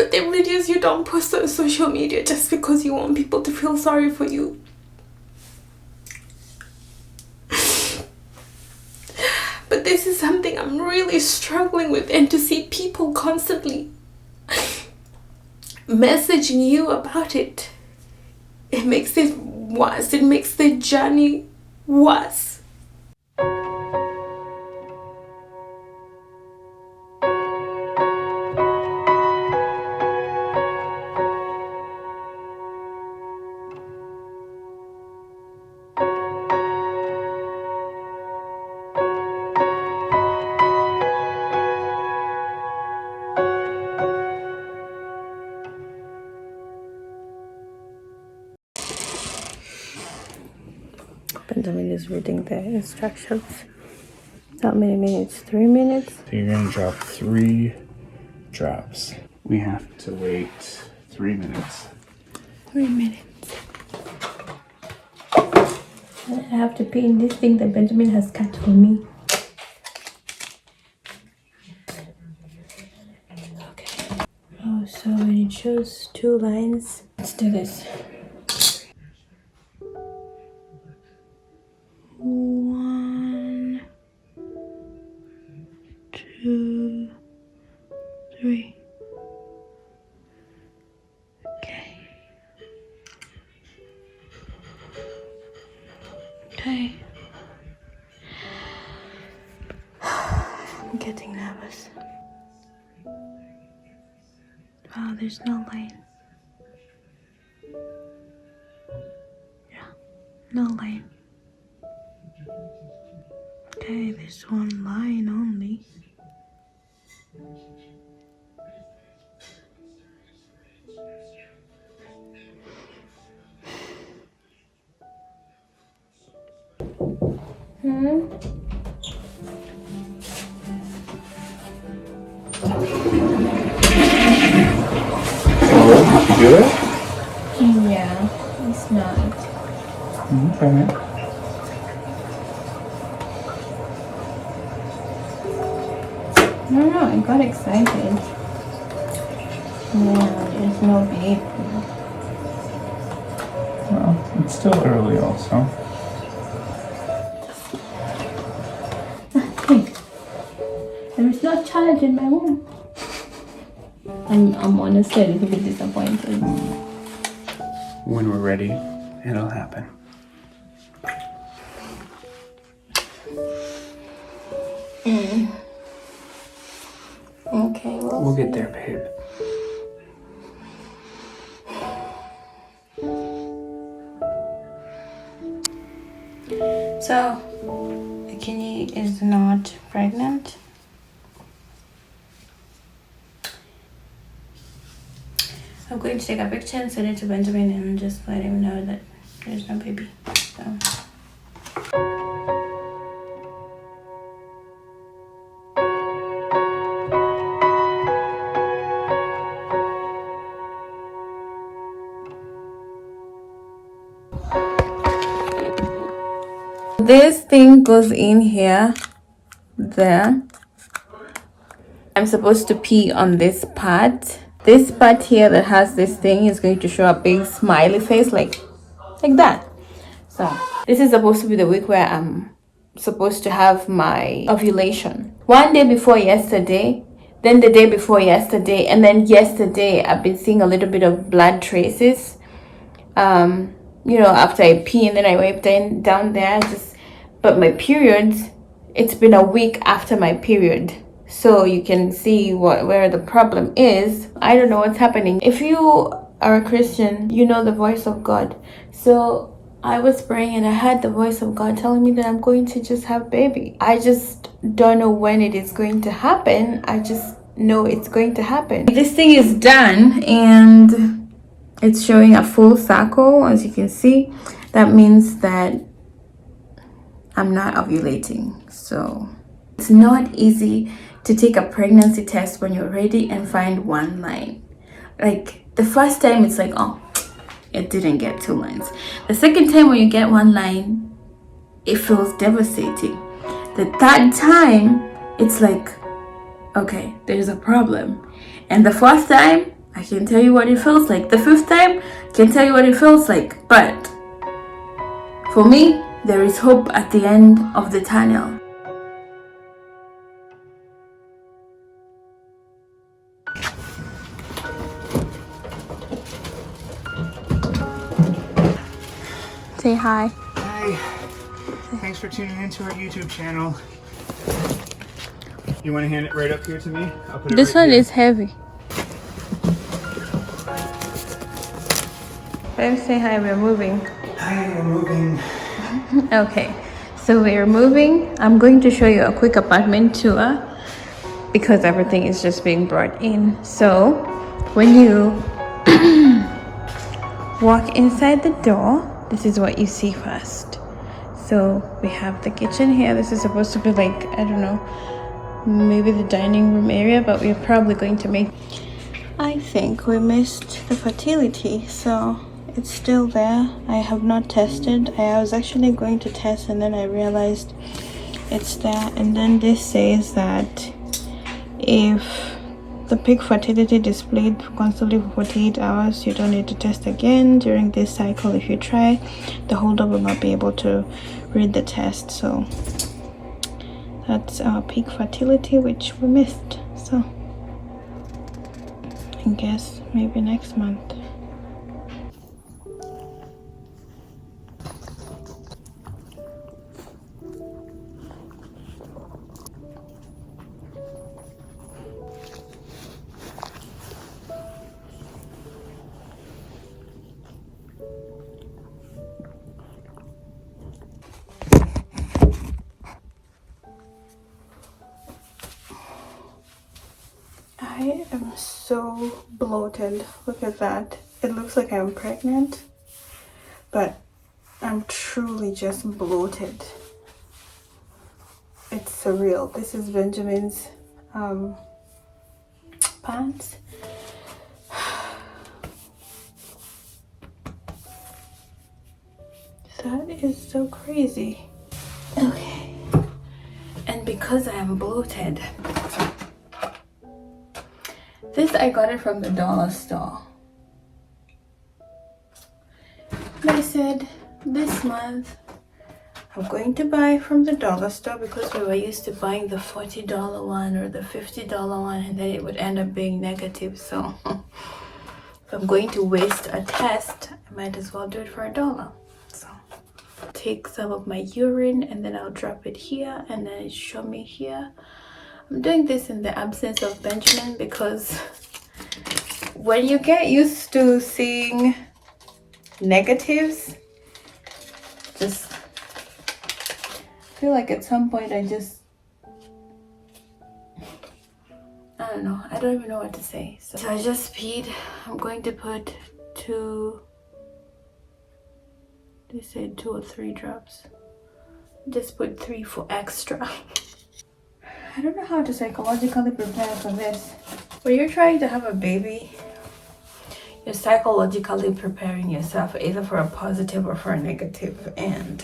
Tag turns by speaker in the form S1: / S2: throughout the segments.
S1: But the videos you don't post on social media just because you want people to feel sorry for you. But this is something I'm really struggling with, and to see people constantly messaging you about it, it makes it worse. It makes the journey worse. Benjamin is reading the instructions. How many minutes? 3 minutes?
S2: So you're going to drop 3 drops. We have to wait 3 minutes.
S1: 3 minutes. I have to pee in this thing that Benjamin has cut for me. Okay. Oh, so when it shows 2 lines, let's do this. 1, 2, 3. Okay. Okay. I'm getting nervous. Wow, there's no line. Yeah, no line. Okay, there's 1 line only.
S2: Did you do it?
S1: Yeah, it's not.
S2: Okay.
S1: No, I got excited. Yeah, there's no baby.
S2: Well, it's still early also.
S1: Hey, there is no challenge in my womb. I'm honestly a little bit disappointed.
S2: When we're ready, it'll happen.
S1: Okay,
S2: We'll get there, babe.
S1: So, Akinyi is not pregnant. I'm going to take a picture and send it to Benjamin and just let him know that there's no baby. So. This thing goes in here, there. I'm supposed to pee on this part. This part here that has this thing is going to show a big smiley face like that. So this is supposed to be the week where I'm supposed to have my ovulation. One day before yesterday, then the day before yesterday, and then yesterday I've been seeing a little bit of blood traces. After I pee and then I wiped down there, but my periods, it's been a week after my period. So you can see where the problem is. I don't know what's happening. If you are a Christian, you know the voice of God. So I was praying and I heard the voice of God telling me that I'm going to just have baby. I just don't know when it is going to happen. I just know it's going to happen. This thing is done and it's showing a full circle, as you can see. That means that I'm not ovulating. So it's not easy to take a pregnancy test when you're ready and find 1 line. Like the first time it's like, oh, it didn't get 2 lines. The second time when you get 1 line, it feels devastating. The third time, it's like, okay, there's a problem. And the fourth time, I I can tell you what it feels like. The 5th time, I can tell you what it feels like. But for me, there is hope at the end of the tunnel. Say hi.
S2: Hi. Thanks for tuning into our YouTube channel. You want to hand it right up here to me? I'll put it
S1: This
S2: right
S1: one
S2: here.
S1: is heavy. Babe, say hi, we're moving.
S2: Hi, we're moving.
S1: Okay, so we're moving. I'm going to show you a quick apartment tour because everything is just being brought in. So when you walk inside the door, this is what you see first. So we have the kitchen here. This is supposed to be like, I don't know, maybe the dining room area, but we're probably going to make... I think we missed the fertility, so it's still there. I have not tested. I was actually going to test and then I realized it's there. And then this says that if the peak fertility displayed constantly for 48 hours, you don't need to test again during this cycle. If you try, the holder will not be able to read the test. So that's our peak fertility, which we missed. So I guess maybe next month. I am so bloated. Look at that. It looks like I'm pregnant, but I'm truly just bloated. It's surreal. This is Benjamin's pants. That is so crazy. Okay. And because I am bloated, this I got it from the dollar store. They said this month I'm going to buy from the dollar store because we were used to buying the $40 one or the $50 one, and then it would end up being negative. So if I'm going to waste a test, I might as well do it for $1. So take some of my urine and then I'll drop it here and then it show me here. I'm doing this in the absence of Benjamin because when you get used to seeing negatives, just feel like at some point I don't know, I don't even know what to say. So I just peed. I'm going to put they said 2 or 3 drops. Just put 3 for extra. I don't know how to psychologically prepare for this. When you're trying to have a baby, you're psychologically preparing yourself either for a positive or for a negative, and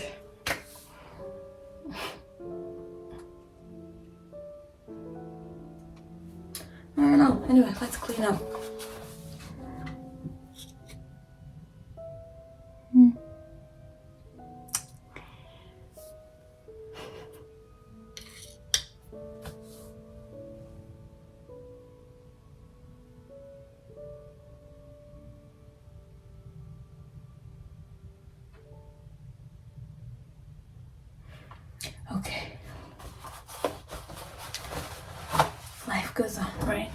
S1: I don't know. Anyway, let's clean up. Okay. Life goes on, right?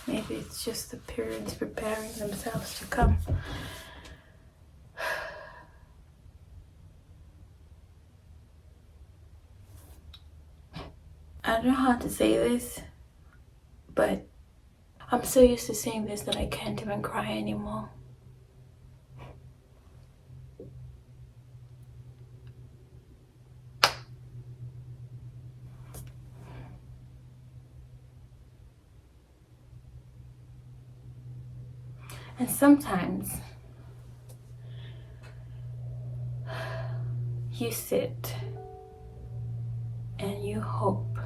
S1: Maybe it's just the periods preparing themselves to come. I don't know how to say this, but I'm so used to saying this that I can't even cry anymore. And sometimes you sit and you hope,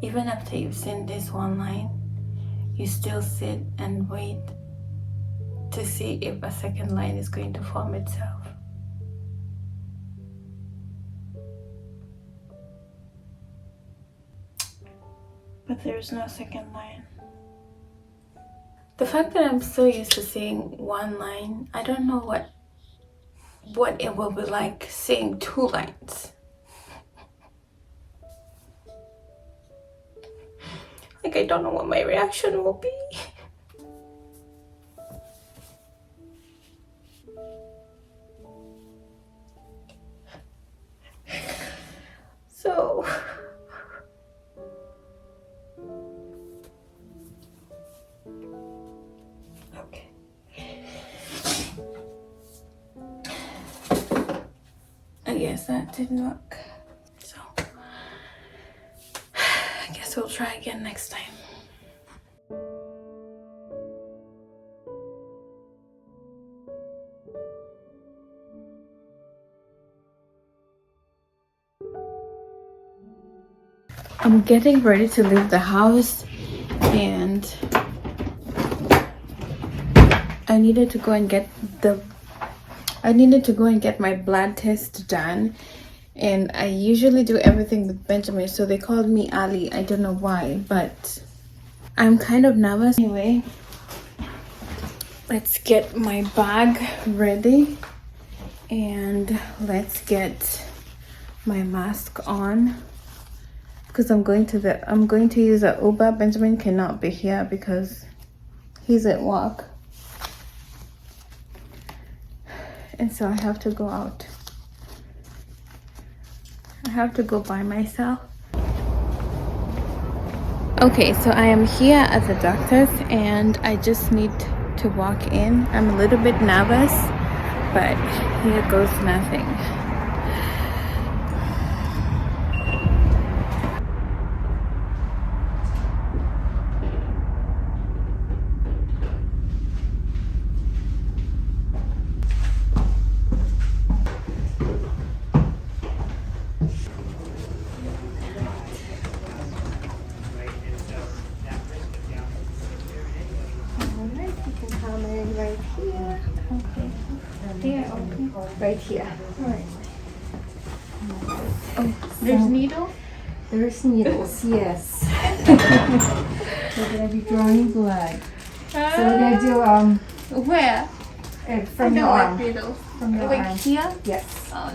S1: even after you've seen this one line, you still sit and wait to see if a second line is going to form itself. But there's no second line. The fact that I'm so used to seeing one line, I don't know what it will be like seeing two lines. Like, I don't know what my reaction will be. So okay. I guess that didn't work. So I guess we'll try again next time. I'm getting ready to leave the house, and I needed to go and get my blood test done. And I usually do everything with Benjamin, so they called me Ali. I don't know why, but I'm kind of nervous. Anyway, let's get my bag ready and let's get my mask on, because I'm going to use an Uber. Benjamin cannot be here because he's at work, and so I have to go out. I have to go by myself. Okay, so I am here at the doctor's and I just need to walk in. I'm a little bit nervous, but here goes nothing.
S3: Right here.
S1: Okay. There, okay.
S3: Right here.
S1: Alright. Oh, there's needle?
S3: There's needles, yes. We're gonna be drawing blood. So we're gonna do
S1: Where?
S3: from your arm.
S1: Needles.
S3: From your
S1: Like
S3: arm.
S1: here?
S3: Yes.
S1: Oh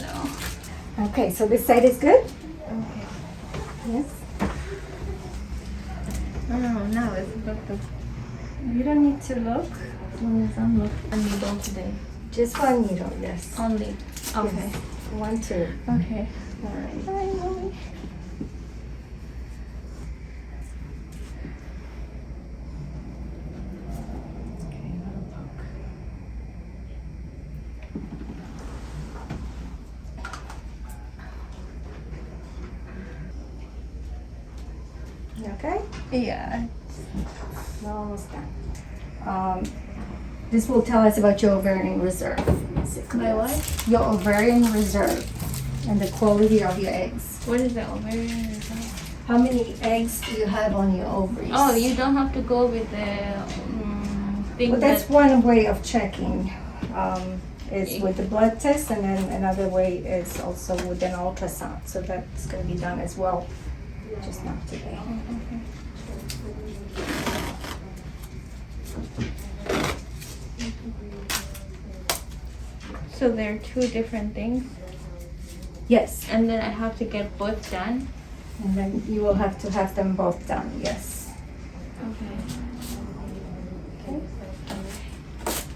S1: no.
S3: Okay, so this side is good?
S1: Okay.
S3: Yes.
S1: Oh no, it's doctor.
S3: You don't need to look.
S1: As long as I'm looking. A needle today.
S3: Just one needle, yes.
S1: Only. Okay.
S3: Yes. 1, 2.
S1: Okay.
S3: Alright.
S1: Bye, mommy.
S3: You okay?
S1: Yeah.
S3: We're almost done. This will tell us about your ovarian reserve. Basically.
S1: My what?
S3: Your ovarian reserve and the quality of your eggs.
S1: What is the ovarian reserve?
S3: How many eggs do you have on your ovaries?
S1: Oh, you don't have to go with the thing.
S3: Well, that's one way of checking. Is with the blood test, and then another way is also with an ultrasound. So that's going to be done as well, just not today.
S1: So there are two different things,
S3: Yes,
S1: and then I have to get both done.
S3: and then you will have to have them both done. Yes.
S1: Okay.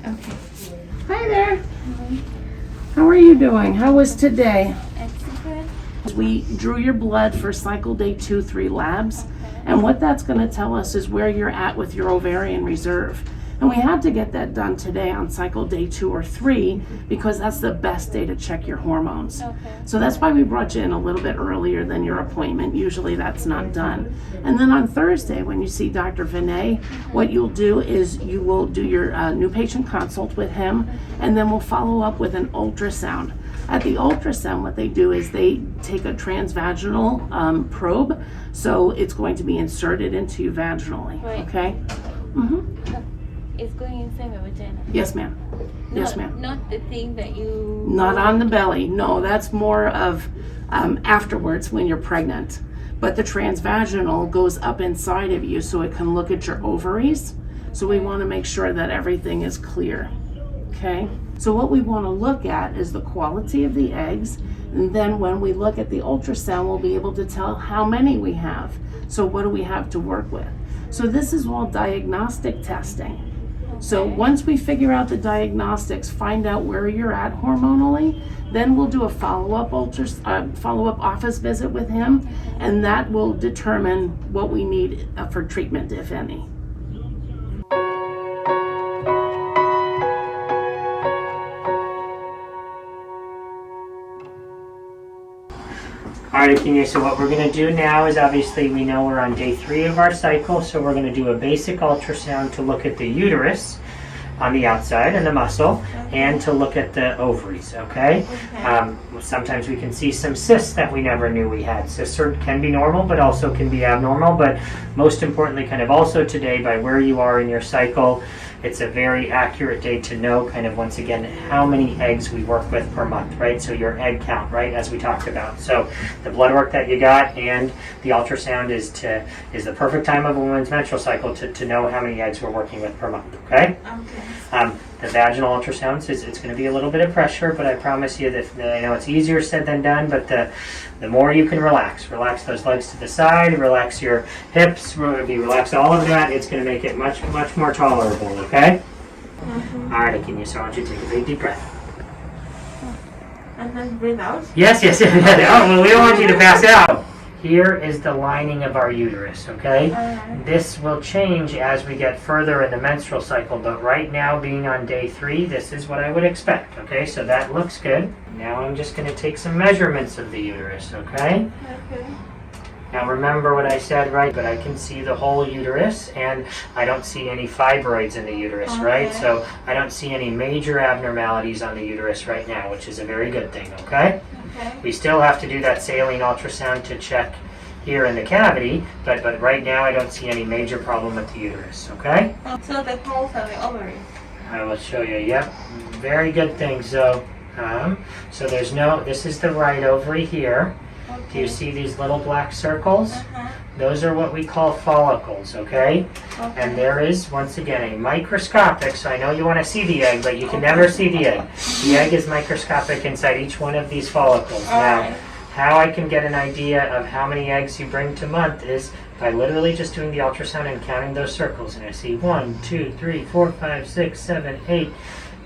S3: Okay.
S4: Hi there. How are you doing? How was today?
S1: Excellent.
S4: We drew your blood for cycle day 2, 3 labs. And what that's going to tell us is where you're at with your ovarian reserve. And we had to get that done today on cycle day 2 or 3 because that's the best day to check your hormones.
S1: Okay.
S4: So that's why we brought you in a little bit earlier than your appointment. Usually that's not done. And then on Thursday, when you see Dr. Vinay, what you'll do is you will do your new patient consult with him, and then we'll follow up with an ultrasound. At the ultrasound, what they do is they take a transvaginal probe, so it's going to be inserted into you vaginally,
S1: Right.
S4: okay?
S1: It's going inside my vagina.
S4: Yes, ma'am. Yes, ma'am.
S1: Not the thing that you...
S4: Not on the belly. No, that's more of afterwards when you're pregnant. But the transvaginal goes up inside of you so it can look at your ovaries. So we want to make sure that everything is clear. Okay? So what we want to look at is the quality of the eggs. And then when we look at the ultrasound, we'll be able to tell how many we have. So what do we have to work with? So this is all diagnostic testing. So once we figure out the diagnostics, find out where you're at hormonally, then we'll do a follow-up office visit with him, and that will determine what we need for treatment, if any.
S5: All right, Akinyi, so what we're going to do now is obviously we know we're on day 3 of our cycle, so we're going to do a basic ultrasound to look at the uterus on the outside and the muscle, and to look at the ovaries, okay? Sometimes we can see some cysts that we never knew we had. Cysts can be normal, but also can be abnormal, but most importantly, kind of also today, by where you are in your cycle, it's a very accurate day to know kind of once again how many eggs we work with per month, right? So your egg count, right, as we talked about. So the blood work that you got and the ultrasound is the perfect time of a woman's menstrual cycle to know how many eggs we're working with per month, okay? The vaginal ultrasounds, it's going to be a little bit of pressure, but I promise you that I know it's easier said than done, but the more you can relax those legs to the side, relax your hips, if you relax all of that, it's going to make it much, much more tolerable, okay? All right, Akinyi, so I want you to take a big deep breath.
S1: And then breathe out?
S5: Yes. Oh, well, we don't want you to pass out. Here is the lining of our uterus, okay? This will change as we get further in the menstrual cycle, but right now, being on day 3, this is what I would expect, okay? So that looks good. Now I'm just going to take some measurements of the uterus, okay? Now remember what I said, right? But I can see the whole uterus, and I don't see any fibroids in the uterus, right? So I don't see any major abnormalities on the uterus right now, which is a very good thing, okay? We still have to do that saline ultrasound to check here in the cavity, but right now I don't see any major problem with the uterus, okay?
S1: So the holes are the ovaries.
S5: I will show you, yep. Very good thing. So there's this is the right ovary here. Do you see these little black circles? Those are what we call follicles, okay? And there is, once again, a microscopic, so I know you want to see the egg, but you can never see the egg. The egg is microscopic inside each one of these follicles. Now, how I can get an idea of how many eggs you bring to month is by literally just doing the ultrasound and counting those circles. And I see 1, 2, 3, 4, 5, 6, 7, 8,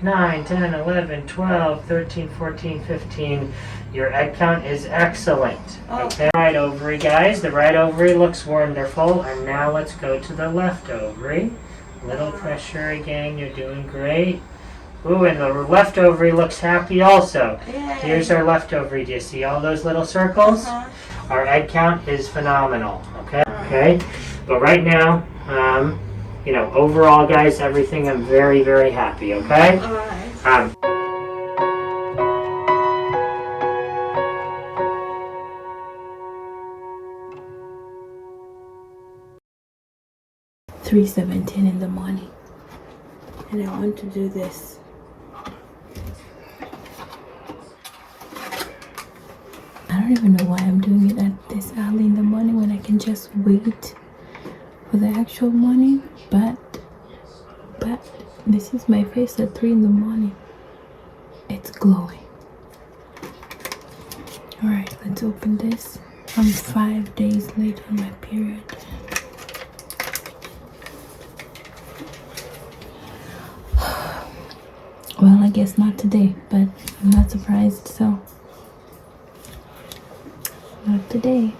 S5: 9, 10, 11, 12, 13, 14, 15. Your egg count is excellent. Okay, right ovary, guys. The right ovary looks wonderful. And now let's go to the left ovary. Little pressure again. You're doing great. Ooh, and the left ovary looks happy also. Here's our left ovary. Do you see all those little circles? Our egg count is phenomenal. Okay. But right now, overall, guys, everything, I'm very, very happy. Okay.
S1: 3:17 in the morning, and I want to do this. I don't even know why I'm doing it at this early in the morning when I can just wait for the actual morning, but this is my face at 3 in the morning. It's glowing. Alright, let's open this. I'm 5 days late on my period. Well, I guess not today, but I'm not surprised, so not today.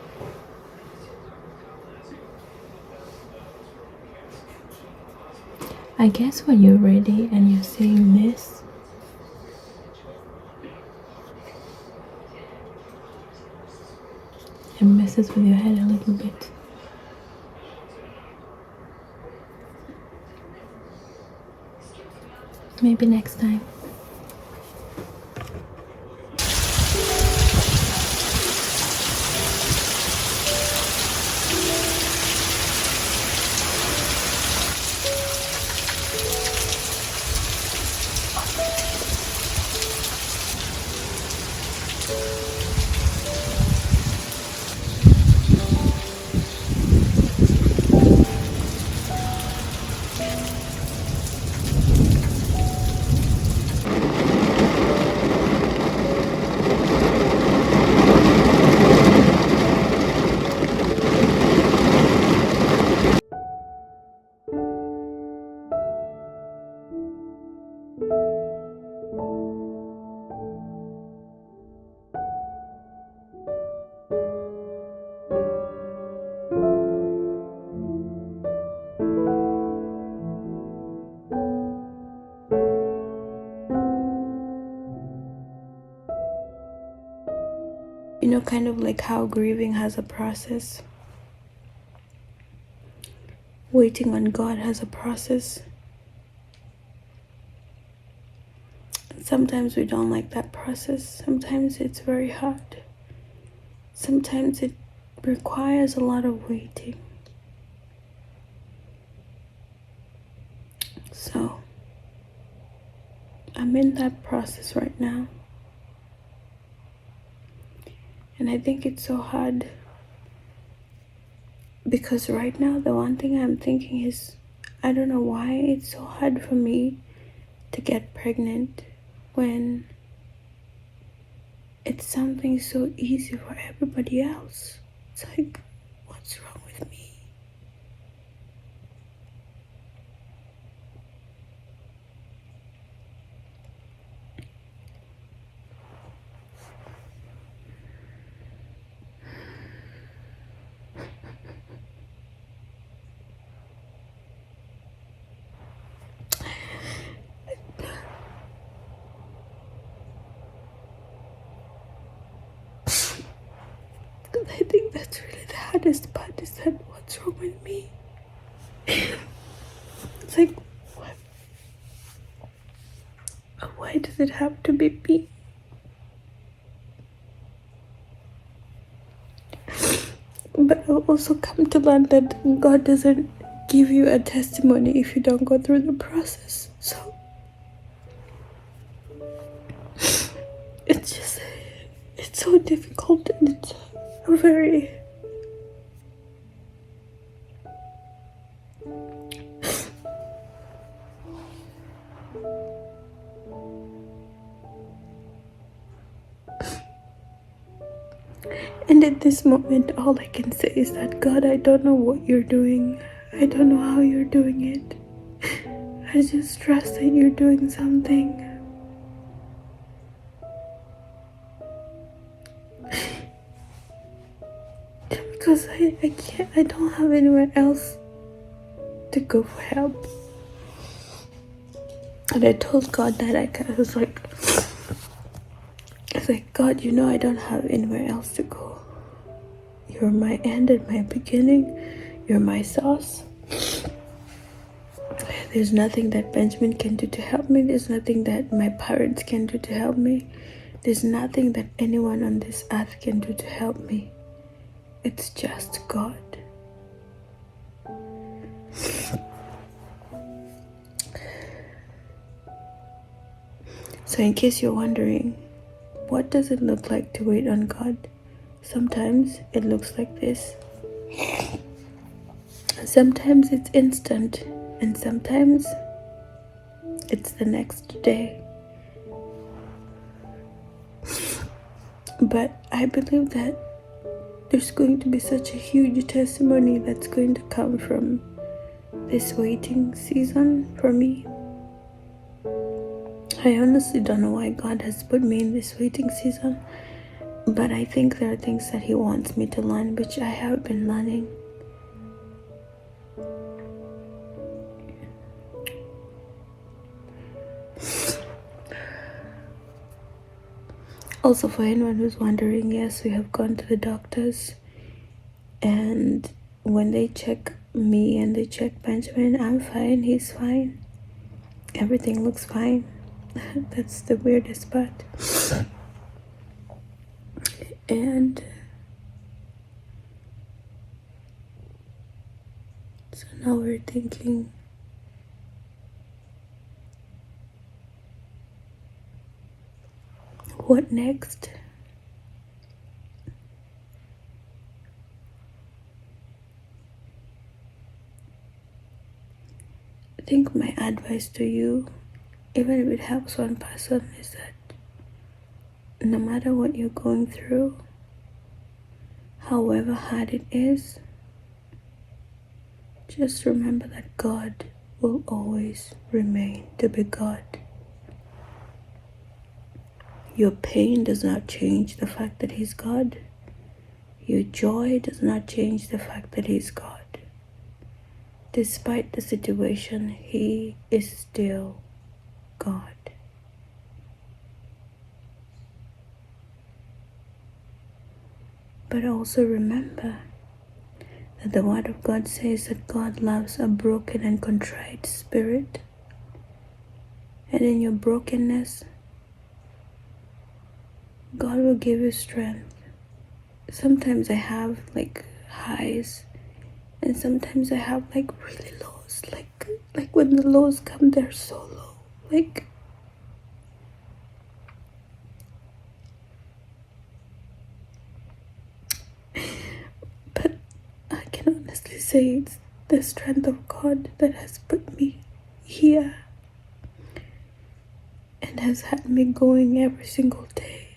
S1: I guess when you're ready and you're seeing this, it messes with your head a little bit. Maybe next time. kind of like how grieving has a process. Waiting on God has a process. Sometimes we don't like that process. Sometimes it's very hard. Sometimes it requires a lot of waiting. So, I'm in that process right now. And I think it's so hard because right now the one thing I'm thinking is, I don't know why it's so hard for me to get pregnant when it's something so easy for everybody else. It's like, what's wrong with me? I think that's really the hardest part, is that what's wrong with me? It's like, why does it have to be me? But I've also come to learn that God doesn't give you a testimony if you don't go through the process. So it's just, it's so difficult, and it's very and at this moment all I can say is that, God, I don't know what you're doing. I don't know how you're doing it. I just trust that you're doing something. Because I don't have anywhere else to go for help. And I told God that I was like, God, you know I don't have anywhere else to go. You're my end and my beginning. You're my source. There's nothing that Benjamin can do to help me. There's nothing that my parents can do to help me. There's nothing that anyone on this earth can do to help me. It's just God. So in case you're wondering, what does it look like to wait on God? Sometimes it looks like this. Sometimes it's instant, and sometimes it's the next day. But I believe that there's going to be such a huge testimony that's going to come from this waiting season for me. I honestly don't know why God has put me in this waiting season, but I think there are things that He wants me to learn, which I have been learning. Also, for anyone who's wondering, yes, we have gone to the doctors, and when they check me and they check Benjamin, I'm fine, he's fine. Everything looks fine. That's the weirdest part. And so now we're thinking, what next? I think my advice to you, even if it helps one person, is that no matter what you're going through, however hard it is, just remember that God will always remain to be God. Your pain does not change the fact that He's God. Your joy does not change the fact that He's God. Despite the situation, He is still God. But also remember that the Word of God says that God loves a broken and contrite spirit. And in your brokenness, God will give you strength. Sometimes I have like highs, and sometimes I have like really lows. Like when the lows come, they're so low. But I can honestly say it's the strength of God that has put me here and has had me going every single day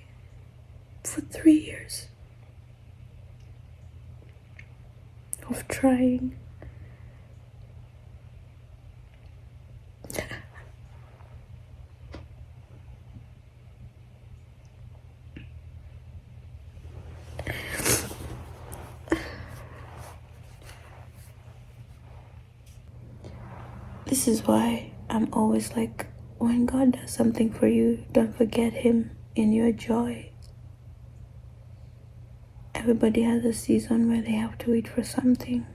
S1: for 3 years of trying. This is why I'm always like, when God does something for you, don't forget Him in your joy. Everybody has a season where they have to wait for something.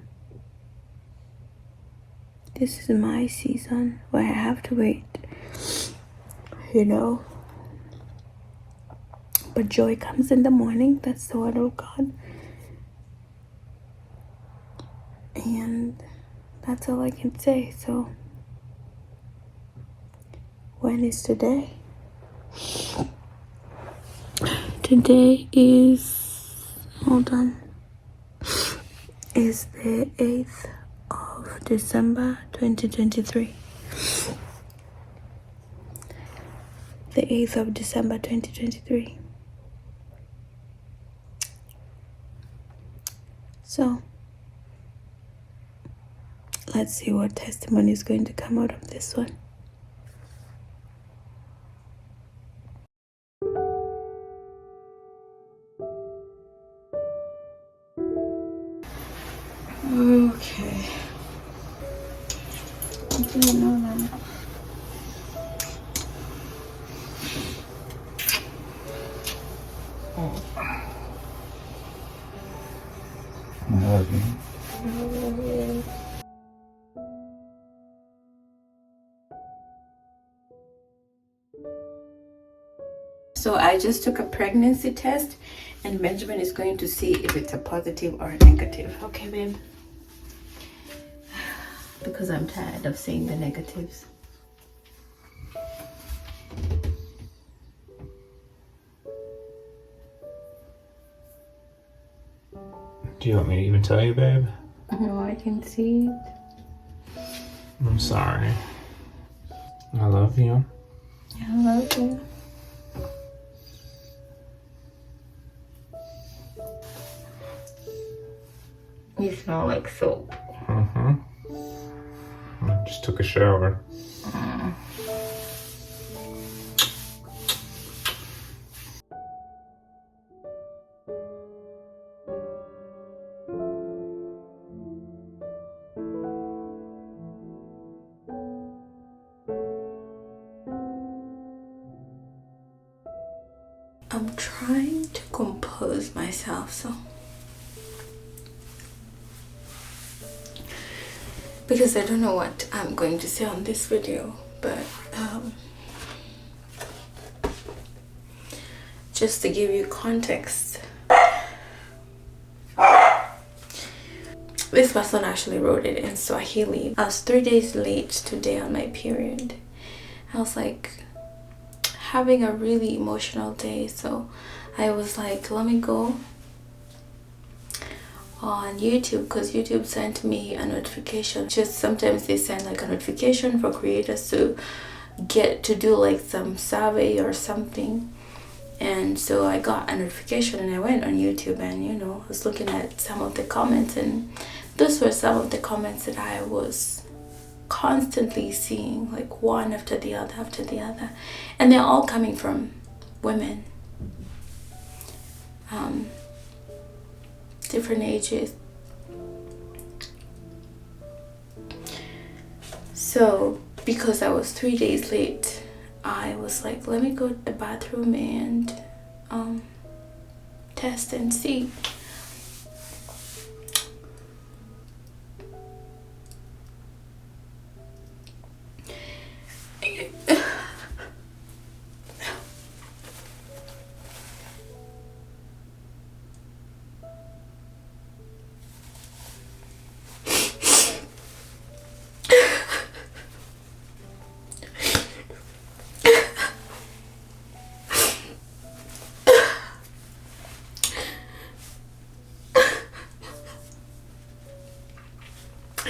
S1: This is my season where I have to wait, But joy comes in the morning. That's the word of God. And that's all I can say. So, when is today? Today is, is the 8th of December 2023. The 8th of December 2023. So, let's see what testimony is going to come out of this one. Okay. I didn't know that.
S2: I love you.
S1: So I just took a pregnancy test, and Benjamin is going to see if it's a positive or a negative. Okay, babe? Because I'm tired of seeing the negatives.
S2: Do you want me to even tell you, babe?
S1: No, I can see it.
S2: I'm sorry. I love you.
S1: I love you. You smell like soap.
S2: Mm-hmm. I just took a shower.
S1: I'm trying to compose myself, so because I don't know what I'm going to say on this video, but just to give you context, this person actually wrote it in Swahili. I was 3 days late today on my period. I was like having a really emotional day, so I was like, let me go on YouTube, because YouTube sent me a notification. Just sometimes they send like a notification for creators to get to do like some survey or something. And so I got a notification and I went on YouTube, and I was looking at some of the comments, and those were some of the comments that I was constantly seeing, like one after the other, and they're all coming from women, different ages. So because I was 3 days late, I was like, let me go to the bathroom and test and see.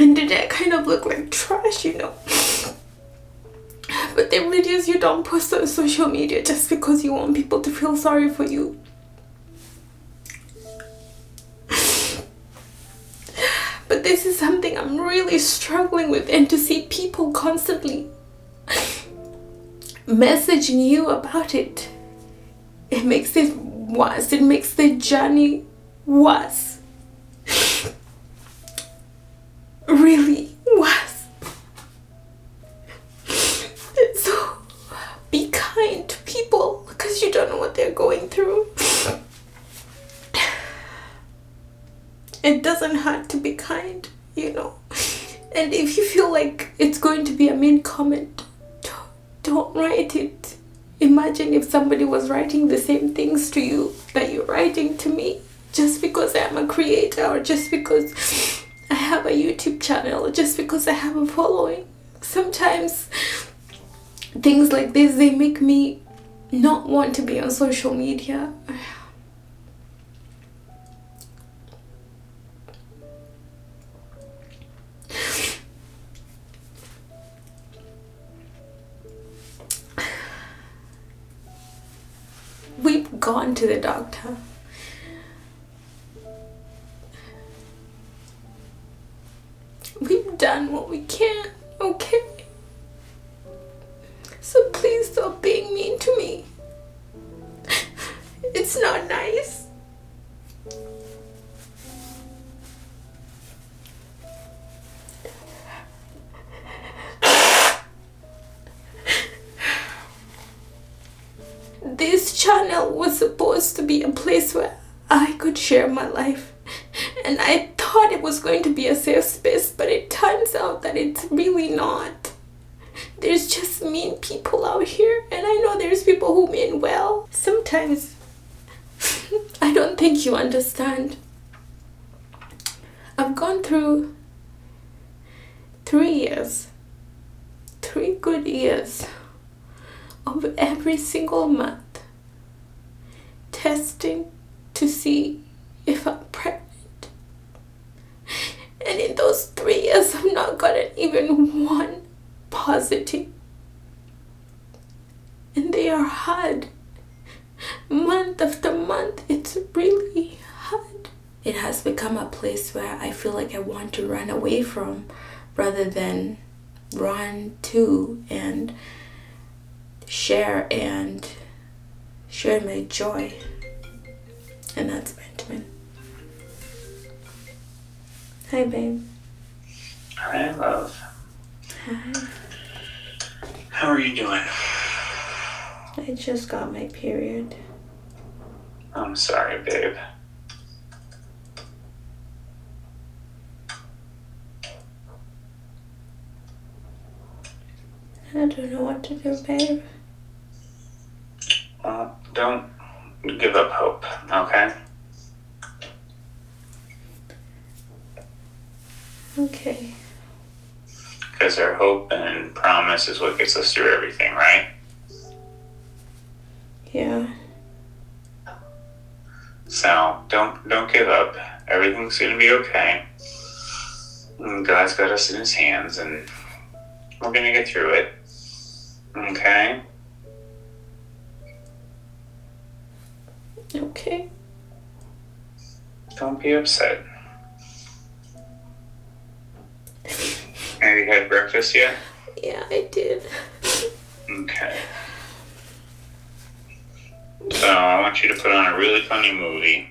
S1: And they kind of look like trash, But the videos you don't post on social media just because you want people to feel sorry for you. But this is something I'm really struggling with, and to see people constantly messaging you about it, it makes it worse. It makes the journey worse. Really worse. So be kind to people because you don't know what they're going through. It doesn't hurt to be kind, And if you feel like it's going to be a mean comment, don't write it. Imagine if somebody was writing the same things to you that you're writing to me, just because I'm a creator, or just because I have a YouTube channel, or just because I have a following. Sometimes things like this, they make me not want to be on social media. We've gone to the doctor. We've done what we can, okay? So please stop being mean to me. It's not nice. This channel was supposed to be a place where I could share my life, and I thought it was going to be a safe space, but it turns out that it's really not. There's just mean people out here, and I know there's people who mean well. Sometimes I don't think you understand. I've gone through 3 years, 3 good years of every single month testing to see if I'm pregnant. And in those 3 years, I've not gotten even one positive. And they are hard. Month after month, it's really hard. It has become a place where I feel like I want to run away from rather than run to and share my joy. And that's Benjamin. Hi, babe.
S2: Hi, love.
S1: Hi.
S2: How are you doing?
S1: I just got my period.
S2: I'm sorry, babe.
S1: I don't know what to do, babe.
S2: Don't give up hope, okay?
S1: Okay.
S2: Because our hope and promise is what gets us through everything, right?
S1: Yeah.
S2: So don't give up. Everything's gonna be okay. God's got us in His hands, and we're gonna get through it. Okay?
S1: Okay.
S2: Don't be upset. Have you had breakfast yet?
S1: Yeah, I did.
S2: Okay. So I want you to put on a really funny movie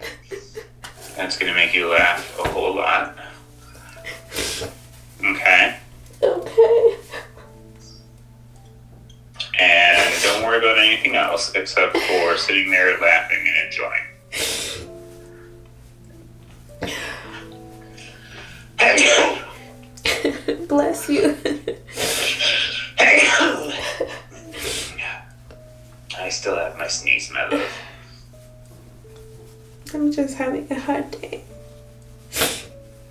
S2: that's going to make you laugh a whole lot. Okay?
S1: Okay.
S2: And don't worry about anything else except for sitting there laughing and enjoying.
S1: Bless you.
S2: I still have my sneeze, my love.
S1: I'm just having a hard day.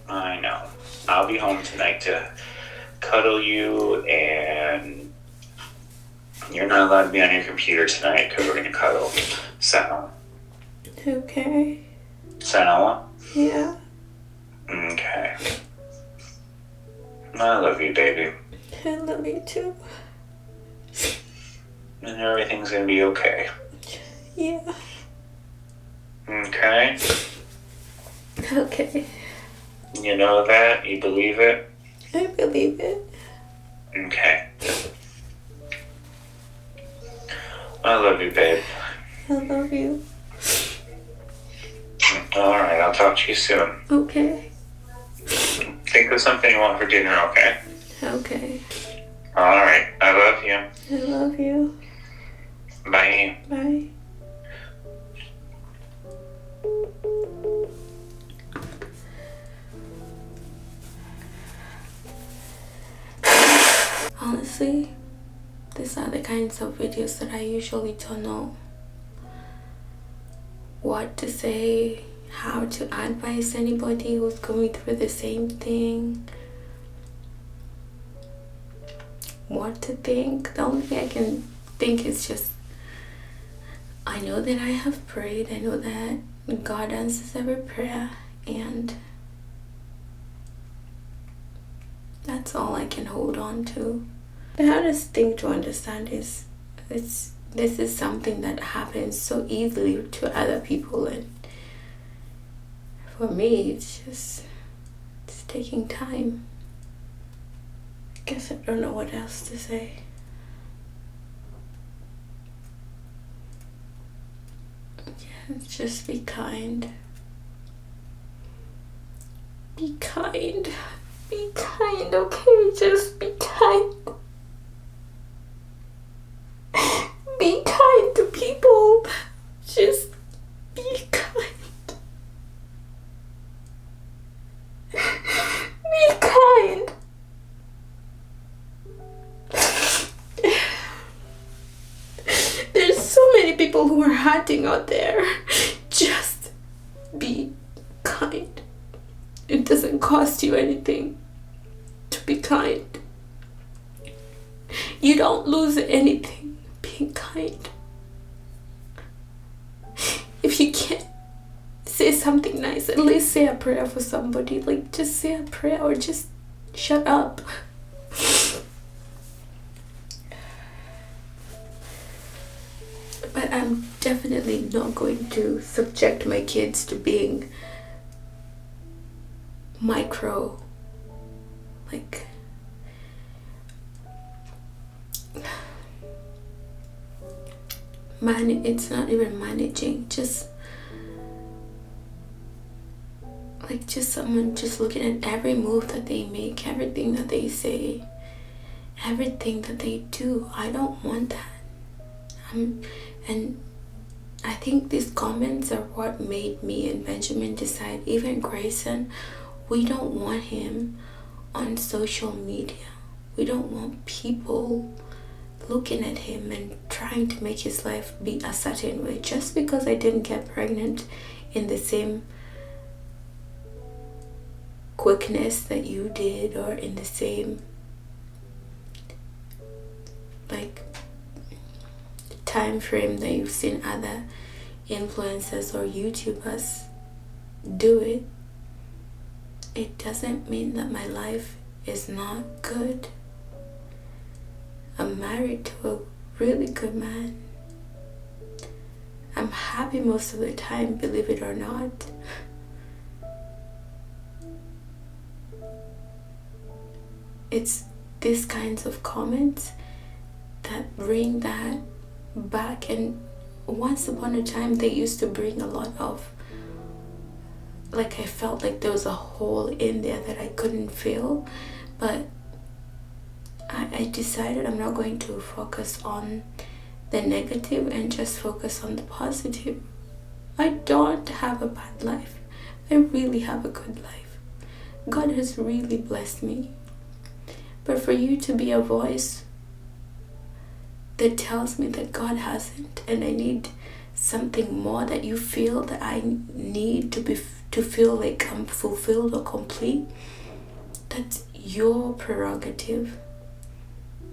S2: I know. I'll be home tonight to cuddle you, and you're not allowed to be on your computer tonight because we're going to cuddle. So.
S1: Okay.
S2: So.
S1: Yeah.
S2: Okay. I love you, baby.
S1: I love you too.
S2: And everything's gonna be okay.
S1: Yeah.
S2: Okay?
S1: Okay.
S2: You know that? You believe it?
S1: I believe it.
S2: Okay. I love you, babe.
S1: I love you.
S2: Alright, I'll talk to you soon.
S1: Okay.
S2: Think of something you want for dinner, okay?
S1: Okay.
S2: Alright, I love you.
S1: I love you.
S2: Bye.
S1: Bye. Honestly, these are the kinds of videos that I usually don't know what to say, how to advise anybody who's going through the same thing, what to think. The only thing I can think is just, I know that I have prayed, I know that God answers every prayer, and that's all I can hold on to. The hardest thing to understand is this is something that happens so easily to other people, and for me it's taking time. Guess I don't know what else to say. Yeah, just be kind. Be kind. Be kind, okay? Just be kind. Be kind to people. Just be kind. Be kind. There's so many people who are hurting out there. Just be kind. It doesn't cost you anything to be kind. You don't lose anything being kind. If you can't say something nice, at least say a prayer for somebody. Like, just say a prayer or just shut up. But I'm definitely not going to subject my kids to being micro, like, it's not even managing, just someone just looking at every move that they make, everything that they say, everything that they do. I don't want that. And I think these comments are what made me and Benjamin decide, even Grayson, we don't want him on social media. We don't want people looking at him and trying to make his life be a certain way. Just because I didn't get pregnant in the same quickness that you did, or in the same like time frame that you've seen other influencers or YouTubers do it, it doesn't mean that my life is not good. I'm married to a really good man. I'm happy most of the time, believe it or not. It's these kinds of comments that bring that back. And once upon a time, they used to bring a lot of, like, I felt like there was a hole in there that I couldn't fill. But I decided I'm not going to focus on the negative and just focus on the positive. I don't have a bad life. I really have a good life. God has really blessed me. But for you to be a voice that tells me that God hasn't, and I need something more, that you feel that I need to feel like I'm fulfilled or complete, that's your prerogative.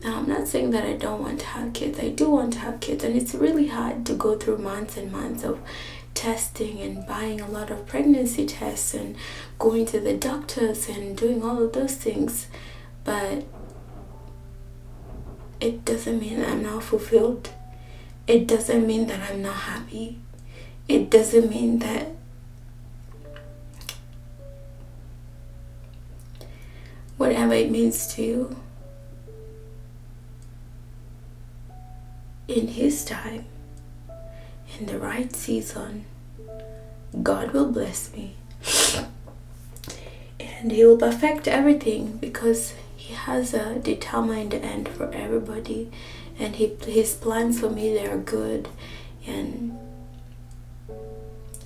S1: Now, I'm not saying that I don't want to have kids. I do want to have kids, and it's really hard to go through months and months of testing and buying a lot of pregnancy tests and going to the doctors and doing all of those things. but it doesn't mean I'm not fulfilled. It doesn't mean that I'm not happy. It doesn't mean that whatever it means to you, in His time, in the right season, God will bless me. And He will perfect everything, because He has a determined end for everybody. And His plans for me, they are good. And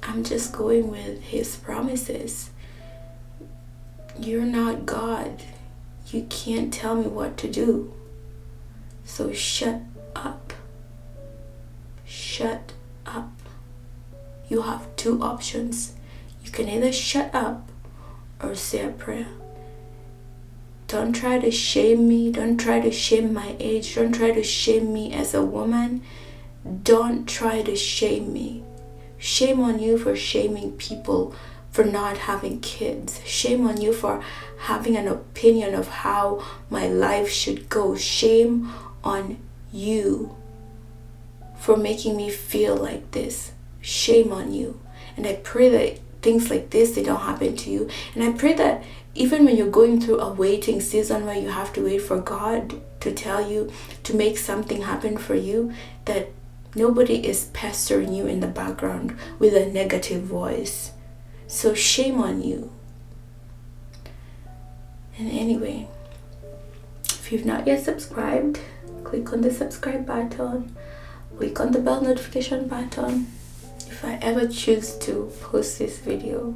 S1: I'm just going with His promises. You're not God. You can't tell me what to do. So shut up. Shut up. You have two options. You can either shut up or say a prayer. Don't try to shame me. Don't try to shame my age. Don't try to shame me as a woman. Don't try to shame me. Shame on you for shaming people for not having kids. Shame on you for having an opinion of how my life should go. Shame on you for making me feel like this. Shame on you. And I pray that things like this, they don't happen to you. And I pray that even when you're going through a waiting season where you have to wait for God to tell you, to make something happen for you, that nobody is pestering you in the background with a negative voice. So shame on you. And anyway, if you've not yet subscribed, click on the subscribe button. Click on the bell notification button. If I ever choose to post this video,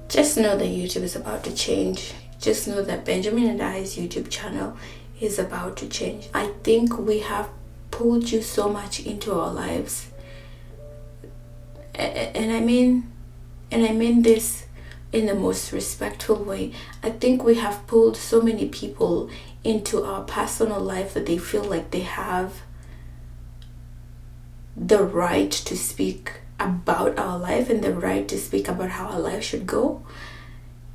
S1: just know that YouTube is about to change. Just know that Benjamin and I's YouTube channel is about to change. I think we have pulled you so much into our lives. And I mean this in the most respectful way. I think we have pulled so many people into our personal life that they feel like they have the right to speak about our life and the right to speak about how our life should go.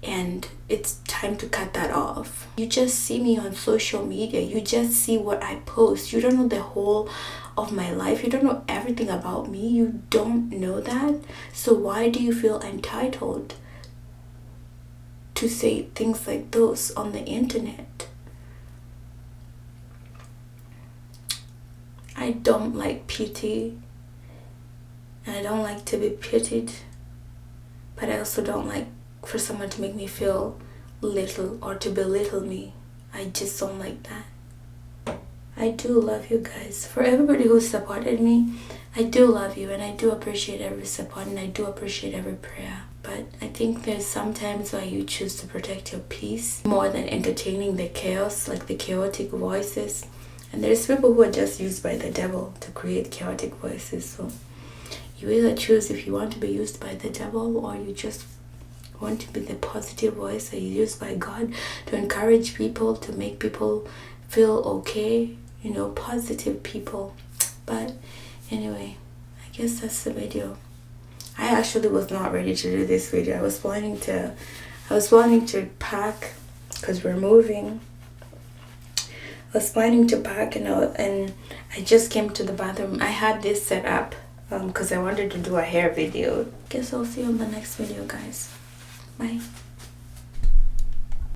S1: And it's time to cut that off. You just see me on social media. You just see what I post. You don't know the whole of my life. You don't know everything about me. You don't know that. So why do you feel entitled to say things like those on the internet? I don't like pity. And I don't like to be pitied. But I also don't like for someone to make me feel little or to belittle me. I just don't like that. I do love you guys. For everybody who supported me, I do love you, and I do appreciate every support, and I do appreciate every prayer. But I think there's some times where you choose to protect your peace more than entertaining the chaos, like the chaotic voices. And there's people who are just used by the devil to create chaotic voices. So you either choose if you want to be used by the devil, or you just want to be the positive voice that is used by God to encourage people, to make people feel okay, positive people. But anyway, I guess that's the video. I actually was not ready to do this video. I was planning to pack because we're moving. I was planning to pack, and I just came to the bathroom. I had this set up because I wanted to do a hair video. Guess I'll see you on the next video, guys. Bye.